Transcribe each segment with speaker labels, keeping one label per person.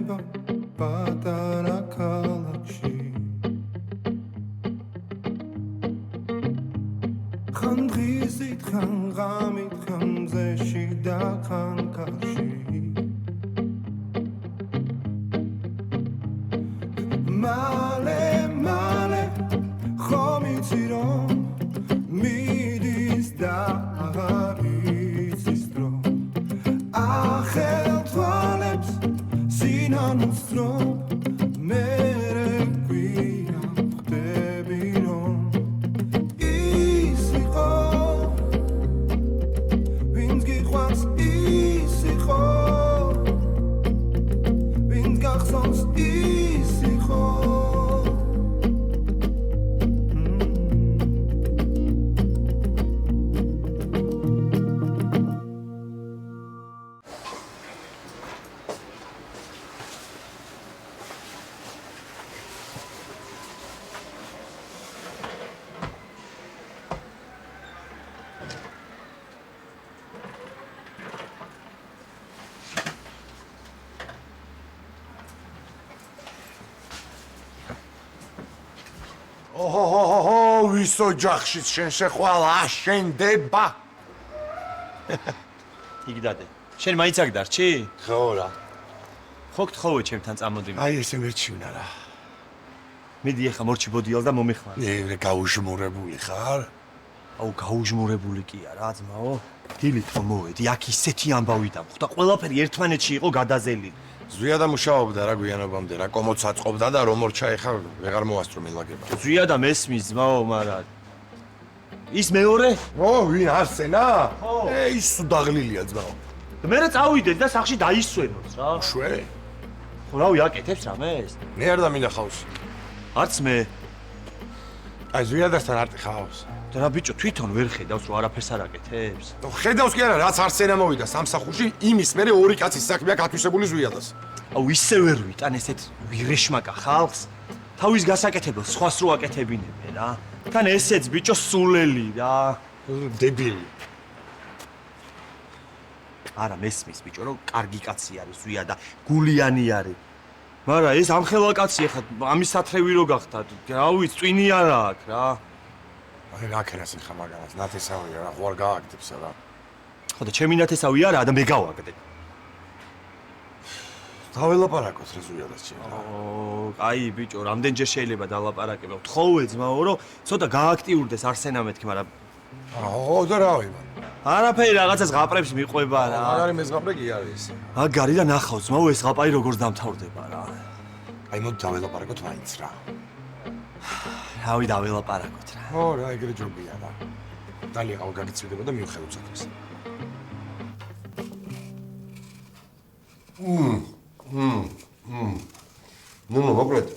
Speaker 1: ხდება პატარა ქალაქში ხან დღისით ხან ღამით ხან მზეში და ხან კარში მალე მალე ხომ იცი რომ მიდის და აღარ იცის დრო ახელ თვალებს სინანულს რომ მე გვია ხდები რომ ის იყო ვინც გიყვარს ის იყო ვინც გახსოვს ის იყო
Speaker 2: ვისო ჯახშიც შენ შეხვალ აშენდება.
Speaker 3: იგი დადე. შენ მაინც აქ დარჩი?
Speaker 2: ხო რა.
Speaker 3: ხო გთხოვე ჩემთან წამოდი.
Speaker 2: აი ესე მერჩივნა რა.
Speaker 3: მიდი ახლა მორჩი ბოდიალ და მომიხმარ.
Speaker 2: ნე გაუჟმურებული ხარ?
Speaker 3: აუ გაუჟმურებული კი არა ძმაო. დილით რომ მოვედი, აქ ისეთი ამბავი დამხვდა, ყველაფერი ერთმანეთში იყო გადაზელი.
Speaker 2: ზვია და მუშაობდა რა გვიანობამდე, რა კომოც აწყობდა და რომ მორჩა ეხა ვეღარ მოასწრო მილაგება.
Speaker 3: ზვია და მესმის ძმაო, მაგრამ ის მეორე?
Speaker 2: ო, ვინ არსენა? ის დაღლილია ძმაო.
Speaker 3: მე რა წავიდეთ და სახში დაისვენოთ რა.
Speaker 2: შვე?
Speaker 3: ხო რავი, აკეთებს რამეს?
Speaker 2: მე არ დამინახავს.
Speaker 3: არც მე.
Speaker 2: აი ზვიადასთან არტი ხავს.
Speaker 3: და რა ბიჭო თვითონ ვერ ხედავს რომ არაფერს არ აკეთებს?
Speaker 2: ხედავს კი არა, რაც არსენა მოვიდა სამსახურში, იმის მერე ორი კაცის საქმეა გათვისებული ზვიადას.
Speaker 3: აუ ისე ვერ ვიტან ესეთ ვირეშმაკა ხალხს. თავის გასაკეთებელს სხვას რო აკეთებინებენ რა. თან ესეც ბიჭო სულელი რა.
Speaker 2: დებილი.
Speaker 3: არა მესმის ბიჭო რომ კარგი კაცი არის ზვია და გულიანი არის. მაგრამ ეს ამხელა კაცი ახლა ამის სათრევი რო გახდა. რა ვიცი, წვინი არა აქვს რა.
Speaker 2: აი რა ქერას ეხა მაგალას ნათესავია რა ხوار გააკეთებს რა.
Speaker 3: ხო და ჩემი ნათესავი არა და მე გავაკეთე.
Speaker 2: დაველაპარაკოთ რა ზვიადას ჩემ რა.
Speaker 3: აი ბიჭო, რამდენჯერ შეიძლება დალაპარაკებო? თხოვე ძმაო რომ ცოტა გააქტიურდეს არსენა მეთქი, მაგრამ
Speaker 2: და რა ვიმ.
Speaker 3: არაფერი რაღაცას ღაპრებს მიყვება რა.
Speaker 2: მაგარი მეზღაპრე კი არის.
Speaker 3: მაგარი და ნახავ ძმაო ეს ღაპარი როგორ დამთავრდება რა.
Speaker 2: აი მოდი დაველაპარაკოთ მაინც რა.
Speaker 3: რავი დაველაპარაკოთ რა.
Speaker 2: ო რა ეგრე ჯობია რა. დალია ყავ გაგიწვიდება და მივხედოთ საქმეს. ნუ მოკლედ.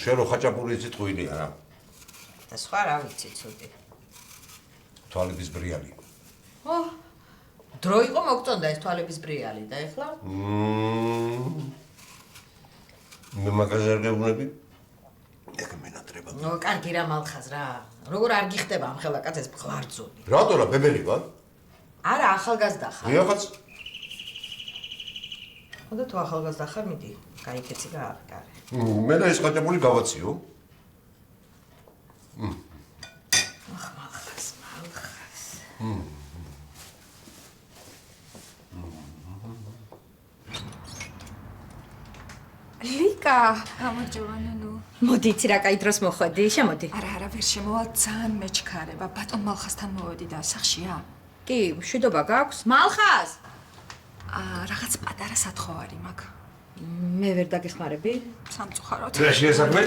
Speaker 2: შენ რო ხაჭაპური იცით ღვინია რა.
Speaker 4: და სხვა რა ვიცი ცუდი.
Speaker 2: თვალების ბრიალი.
Speaker 4: ო დრო იყო მოგწონდა ეს თვალების ბრიალი და ეხლა?
Speaker 2: მე მაგაზე არ გეუბნები. ეგ მენატრება.
Speaker 4: ნო კარგი რა მალხაზ რა. როგორ არ გიხდება ამ ხელა კაცს ბღვარძონი.
Speaker 2: რატო რა ბებერი ვარ?
Speaker 4: არა ახალგაზრდა ხარ.
Speaker 2: ვიღაც
Speaker 4: ხოდა თუ ახალგაზრდა ხარ მიდი, გაიქეცი და აღკარე.
Speaker 2: მე და ეს ხაჭაპური გავაციო.
Speaker 4: ახ მალხაზ.
Speaker 5: ლიკა, გამარჯობა ნუნუ.
Speaker 4: მოდი იცი რა კაი დროს მოხვედი, შემოდი.
Speaker 5: არა, ვერ შემოვალ, ძალიან მეჩქარება. ბატონ მალხასთან მოვედი და სახშია?
Speaker 4: კი, მშვიდობა გაქვს? მალხაზ!
Speaker 5: რაღაც პატარა სათხოვარი მაქვს.
Speaker 4: მე ვერ დაგეხმარები?
Speaker 5: სამწუხაროდ.
Speaker 2: რა შეესაბმე?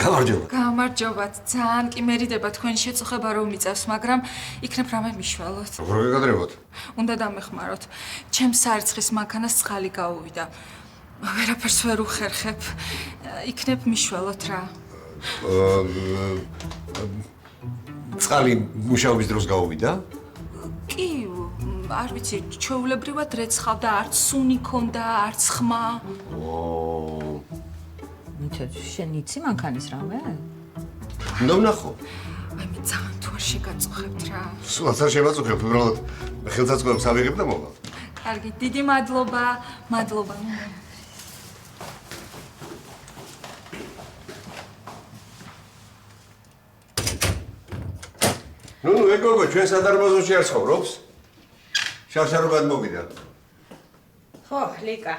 Speaker 2: გამარჯობა.
Speaker 5: გამარჯობათ. ძალიან კი მერიდება თქვენი შეწუხება რომ მიწევს, მაგრამ იქნებ რამე მიშველოთ.
Speaker 2: როგორ გეკადრებოთ?
Speaker 5: უნდა დამეხმაროთ. ჩემს სარიცხის მანქანას წყალი გაუვიდა. ვერაფერს ვერ უხერხებ. იქნებ მიშველოთ რა.
Speaker 2: წყალი მუშაობის დროს გაუვიდა?
Speaker 5: კი, არ ვიცი, ჩვეულებრივად რეცხავდა, არც სუნი ქონდა, არც ხმა.
Speaker 4: მითხრ შენ იცი მანქანის რამე?
Speaker 2: უნდა ვნახო.
Speaker 5: აი მე ძალიან თუ არ შეგაწუხებთ რა.
Speaker 2: სულაც არ შემაწუხებ, უბრალოდ ხელსაწყოებს ავიღებ და მოვალ.
Speaker 5: კარგი, დიდი მადლობა, მადლობა.
Speaker 6: ნუ ეგოგო ჩვენ სადარბაზოში არ ცხოვრობს. შარშარო გადმოვიდა.
Speaker 4: ხო, ლიკა.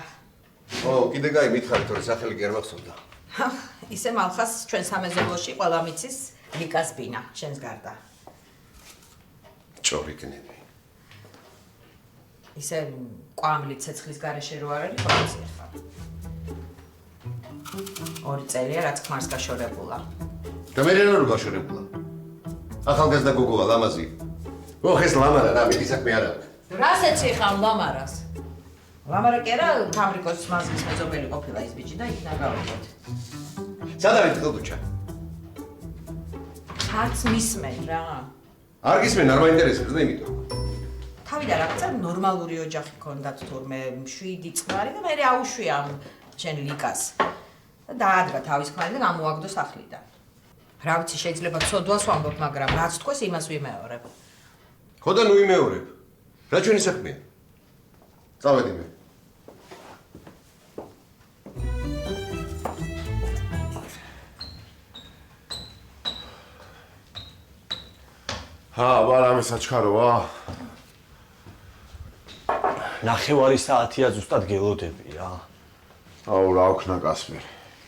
Speaker 6: ო, კიდე კაი მითხარი, თორე სახელი კი არ მახსოვდა.
Speaker 4: ისე მალხას ჩვენ სამეზობლოში ყველა მიცის ლიკას ბინა, შენს გარდა.
Speaker 6: ჭორიკნები.
Speaker 4: ისე კვამლი ცეცხლის გარეშე რო არ არის, პოლიცია ხარ. 2 წელია რაც ქმარს გაშორებულა.
Speaker 6: და მე რა რო გაშორებულა? ახალგაზრდა გოგოა ლამაზი. ო, ეს ლამარა რა, მე საქმე არ აქვს.
Speaker 4: რას ეციხავ ლამარას? ლამარა კი არა, ფაბრიკოს მაზრის მეზობელი ყოფილა ის ბიჭი და იქ დაგავიდეთ.
Speaker 6: სად არის ტყდუჩა?
Speaker 4: არც მისმენ რა.
Speaker 6: არ გისმენ, არ მაინტერესებს და იმიტომ.
Speaker 4: თავიდან რაღაცა ნორმალური ოჯახი ქონდათ თურმე 7 წლარი და მე აუშვია შენ ლიკას. და დაადრა თავის ქმარი და გამოაგდო სახლიდან. რა ვიცი, შეიძლება ცოდვას ვამბობ, მაგრამ რაც თქოს იმას ვიმეორებ.
Speaker 6: ხო და ნუ იმეორებ. რა ჩვენი საქმეა? წავედი მე.
Speaker 7: რამე საჩქაროა?
Speaker 3: ნახევარი საათია ზუსტად გელოდები რა.
Speaker 7: აუ რა ვქნა კასპერ.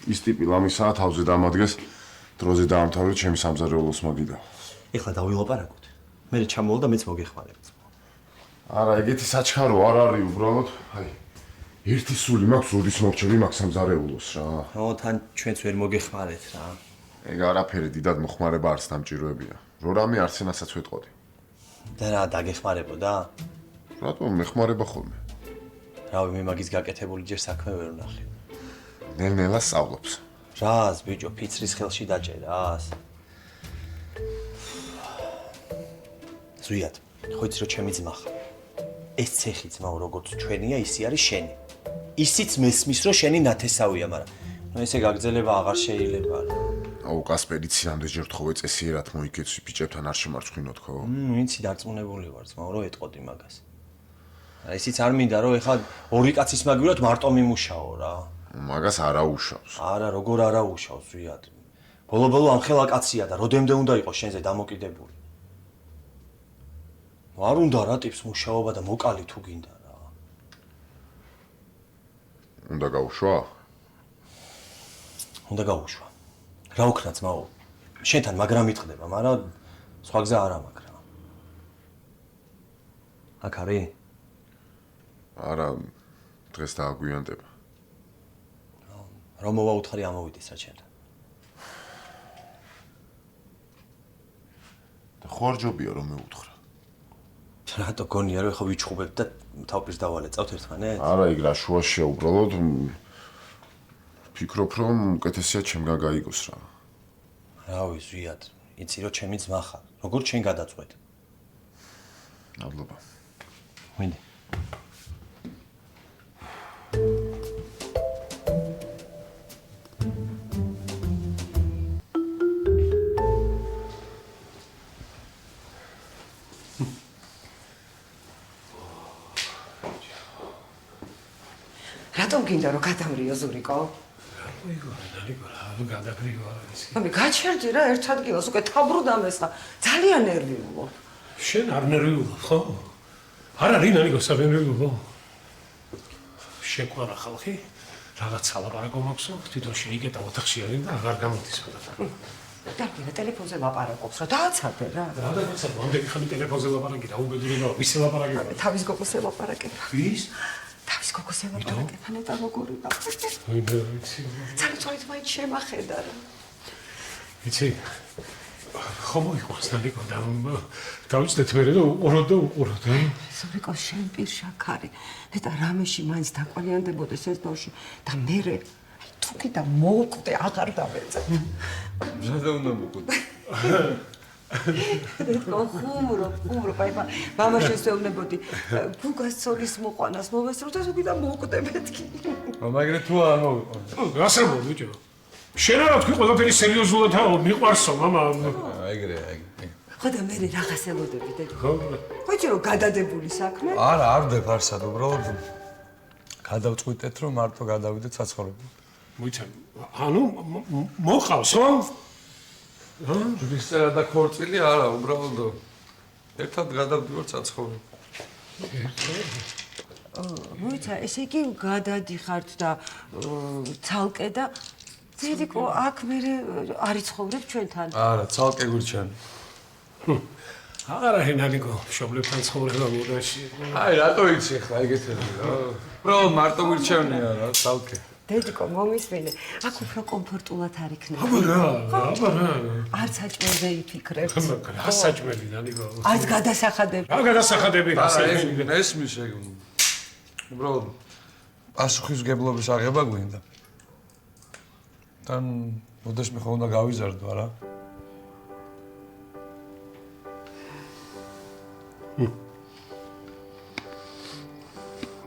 Speaker 7: ის ტიპი ლამისაა თავზე დამადგეს, დროზე დაამთავრე ჩემი სამზარეულოს მაგიდა.
Speaker 3: ეხლა დავილაპარაკოთ. მე ჩამოვალ და მეც მოგეხმარებთ.
Speaker 7: არა, ეგეთი საჩქარო არ არის უბრალოდ. აი, ერთი სული მაქვს, როდის მორჩები მაქვს სამზარეულოს რა.
Speaker 3: ო, თან ჩვენც ვერ მოგეხმარეთ რა.
Speaker 7: ეგ არაფერი დიდად მოხმარება არც დამჭიროებია. რო რამე არცენასაც ვეტყოდი.
Speaker 3: და რა დაგეხმარებოდა?
Speaker 7: რატომ მეხმარება ხოლმე?
Speaker 3: რავი, მე მაგის გაკეთებული ჯერ საქმე ვერ ვნახე.
Speaker 7: ნელ-ნელა სწავლობს.
Speaker 3: რას, ბიჭო, ფიცრის ხელში დაჭერას. ზუიად, ხო იცი რომ ჩემი ძმა ხარ. ეს ცეხი ძმაო, როგორც ჩვენია, ისი არის შენი. ისიც მესმის რომ შენი ნათესავია, მაგრამ ნუ ესე გაგრძელება აღარ შეიძლება.
Speaker 7: აუ კასპერი ცირამდე ჯერ თხოვე წესიერად მოიგეცვი ბიჭებთან არ შემარცხინოთ ხო?
Speaker 3: ვიცი დარწმუნებული ვარ ძმაო, რომ ეტყოდი მაგას. აი ისიც არ მინდა რომ ეხლა ორი კაცის მაგივრად მარტო მიმუშაო რა.
Speaker 7: მაგას არ აუშავს.
Speaker 3: არა, როგორ არ აუშავს ზუიად. ბოლო-ბოლო ამხელა კაცია და როდემდე უნდა იყოს შენზე დამოკიდებული. არ უნდა რა ტიპს მუშაობა და მოკალი თუ გინდა რა.
Speaker 7: უნდა გაუშვა?
Speaker 3: უნდა გაუშვა. რა ვქნა ძმაო? შენთან მაგრამ მიტყდება, მაგრამ სხვა გზა არა მაქვს რა. აქ არის?
Speaker 7: არა, დღეს დააგვიანდება.
Speaker 3: რომ მოვაუთხარი ამოვიდეს რა ჩემთან.
Speaker 7: და ხო არ ჯობია რომ მეუთხრა.
Speaker 3: რატო გონია რომ ხო ვიჩხუბებ და თავპირს დავალეწავთ ერთმანეთს?
Speaker 7: არა, იქ რა შუაშია უბრალოდ ფიქრობ რომ უკეთესია ჩემგან გაიგოს რა.
Speaker 3: რავი, ზუიად, იცი რომ ჩემი ძმა ხარ. როგორ შენ გადაწყვეტ?
Speaker 7: მადლობა.
Speaker 3: მინდა.
Speaker 8: რატომ გინდა რომ გადამრიო ზურიკო?
Speaker 9: ნალიკო, გადაგრიგო არა ის.
Speaker 8: ამი გაჩერდი რა ერთ ადგილას უკვე თაბრუ დამესხა. ძალიან ნერვიულო.
Speaker 9: შენ არ ნერვიულობ, ხო? არ არის ნალიკო სანერვიულო. შეკვარა ხალხი, რაღაც ლაპარაკო მაქვს, თვითონ შეიკეტა ოთახში არის და აღარ გამოდის ოთახი.
Speaker 8: დაგირა ტელეფონზე ლაპარაკობს რა, დააცადე რა.
Speaker 9: რა დაიცა, მომდენი ხანი ტელეფონზე ლაპარაკი და უბედურება, ვისე ლაპარაკი?
Speaker 8: თავის გოგოსე ლაპარაკება.
Speaker 9: ვის?
Speaker 8: თავის გოგოსე ლაპარაკება, ნეტა როგორი ლაპარაკება.
Speaker 9: აი მე ვიცი.
Speaker 8: ძალიან მაინც შემახედა რა.
Speaker 9: ვიცი. ხომ მოიყვანს ნალიკო და დავიცდეთ მე რომ უყურო და უყურო და
Speaker 8: ზურიკო შენ პირშაქარი. ნეტა რამეში მაინც დაყალიანდებოდეს ეს ბავშვი და მერე თუკი და მოუკვდე აღარ დავეწე.
Speaker 6: რა უნდა მოკვდე?
Speaker 8: ხუმრო, აი მამა შესეულებოდი. გუგას ცოლის მოყვანას მოვესწრო და თუკი და მოუკვდე მეთქი.
Speaker 6: მაგრე თუ არ მოვიყვანე.
Speaker 9: გასაგებია ბიჭო. შენ არა თქვი ყველაფერი სერიოზულად მიყვარსო მამა.
Speaker 6: ეგრე.
Speaker 8: ხო და მე რაღაც ელოდები დედა.
Speaker 9: ხო.
Speaker 8: ხოჭი რომ გადადებული საქმე?
Speaker 10: არა, არ ვდებ არსად, უბრალოდ გადავწყვიტეთ რომ მარტო გადავიდეთ საცხოვრებლად.
Speaker 9: მოიცა, ანუ მოყავსო?
Speaker 10: ჯვრისწერა და ქორწილი არა, უბრალოდ ერთად გადავდივართ საცხოვრებლად.
Speaker 8: მოიცა, ესე იგი გადადიხართ და ცალკე და ძედიკო აქ მე არ იცხოვრებ ჩვენთან.
Speaker 10: არა, ცალკე გვირჩანი.
Speaker 9: აღარა ჰენალიკო, მშობლებთან ცხოვრება მოდაში.
Speaker 10: აი, რატო იცი ხა ეგეთები რა? უბრალოდ მარტო გვირჩევნია რა, ცალკე.
Speaker 8: დედიკო, მომისმინე, აქ უფრო კომფორტულად არ იქნება.
Speaker 9: აბა რა.
Speaker 8: არც საჭმელზე იფიქრებთ.
Speaker 9: რა საჭმელი ნალიკო.
Speaker 8: არც გადასახადები.
Speaker 9: რა გადასახადები რა
Speaker 10: არა, ესმის ეგ. უბრალოდ პასუხისმგებლობის აღება გვინდა. თან მოდესმე ხო უნდა გავიზარდო რა?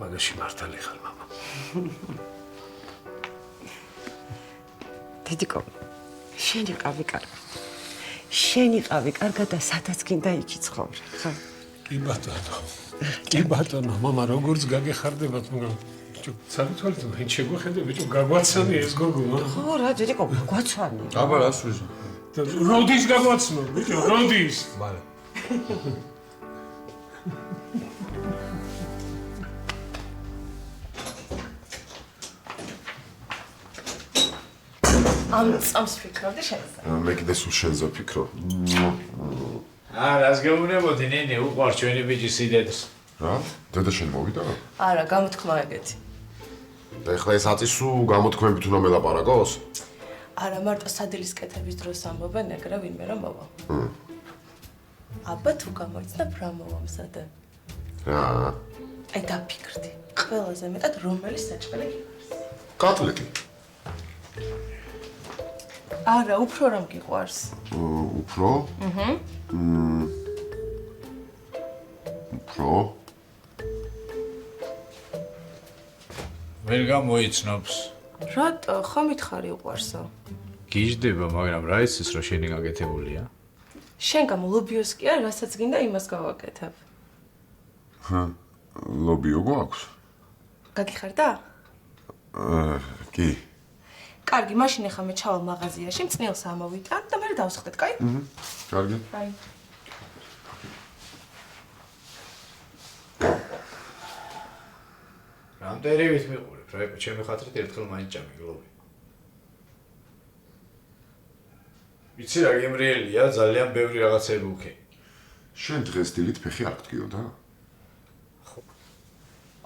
Speaker 9: მაგაში მართალი ხარ, მამა.
Speaker 8: დედიკო, შენი ყავი კარგად. შენი ყავი კარგად და სადაც გინდა იქ იცხოვრე, ხო?
Speaker 9: კი ბატონო. კი ბატონო, მამა როგორც გაგეხარდებათ, ბიჭო, საერთოდ ვინ შეგვეხედე, ბიჭო, გაგვაცანი ეს გოგო,
Speaker 8: ხო რა, დედიკო, გაგვაცვანი.
Speaker 10: აბა რას ვიზო?
Speaker 9: როდის გაგვაცნო, ბიჭო, როდის?
Speaker 10: მალე.
Speaker 11: ამ წამს ვფიქრობდი შენზე.
Speaker 7: მე კიდე სულ შენზე ვფიქრობ.
Speaker 12: რას გეუბნებოდი, ნინი, უყვარს ჩვენი ბიჭი სიდედს.
Speaker 7: რა? დედა შენ მოვიდა?
Speaker 11: არა, გამოთქმა ეგეთი.
Speaker 7: და ეხლა ეს აწი სულ გამოთქმებით უნდა მელაპარაკოს?
Speaker 11: არა, მარტო სადილის კეთების დროს ამბობენ, ეგრე ვინმე რომ მოვა. აბა თუ გამოიცნებ რა მოვამზადე.
Speaker 7: რა?
Speaker 11: აი დაფიქრდი. ყველაზე მეტად რომელი საჭმელი გიყვარს?
Speaker 7: კოტლეტი.
Speaker 11: არა, უფრო რომ გიყვარს.
Speaker 7: უფრო? უფრო?
Speaker 12: ვერ გამოიცნობს.
Speaker 11: რატო? ხო მითხარი უყვარსო.
Speaker 12: გიждდება, მაგრამ რა იცის, რომ შენი გაკეთებულია?
Speaker 11: შენ გამო ლობიოს კი არა, რასაც გინდა იმას გავაკეთებ.
Speaker 7: ლობიო გვაქვს?
Speaker 11: გაგიხარდა?
Speaker 7: კი.
Speaker 11: კარგი, მაშინ ახლა მე ჩავალ მაღაზიაში, მწნილს ამოვიტან და მე დავსხდეთ, კაი?
Speaker 7: კარგი.
Speaker 11: კაი.
Speaker 12: რამდენივით მიყურებ, რა, ჩემი ხათრით ერთხელ მაინც ჭამიგლობი. ვიცი რა გემრიელია, ძალიან ბევრი რაღაცები უქე.
Speaker 7: შენ დღეს დილით ფეხი არ გტკიოდა?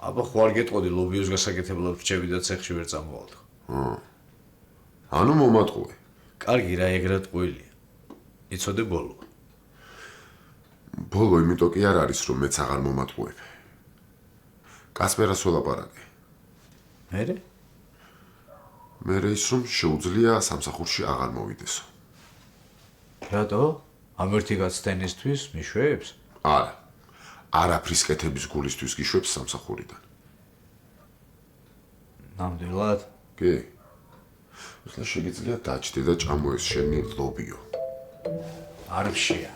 Speaker 12: აბა ხო არ გეტყოდი ლობიოს გასაკეთებლად რჩები და ცეხში ვერ წამოვალ.
Speaker 7: ანუ მომატყუე.
Speaker 12: კარგი რა, ეგრად ყვილია. იცოდე ბოლო.
Speaker 7: ბოლო იმიტომ კი არ არის, რომ მეც აღარ მომატყუებ. კასპერას ველაპარაკე.
Speaker 12: მერე?
Speaker 7: მერე ის რომ შეუძლია სამსახურში აღარ მოვიდესო.
Speaker 12: რატო? ამ ერთი გაცდენისთვის მიშვებს?
Speaker 7: არა. არაფრის კეთების გულისთვის გიშვებს სამსახურიდან.
Speaker 12: ნამდვილად?
Speaker 7: კი. ეხლა შეგიძლია დაჭდე და ჭამო ეს შენი ლობიო.
Speaker 12: არ ვშია.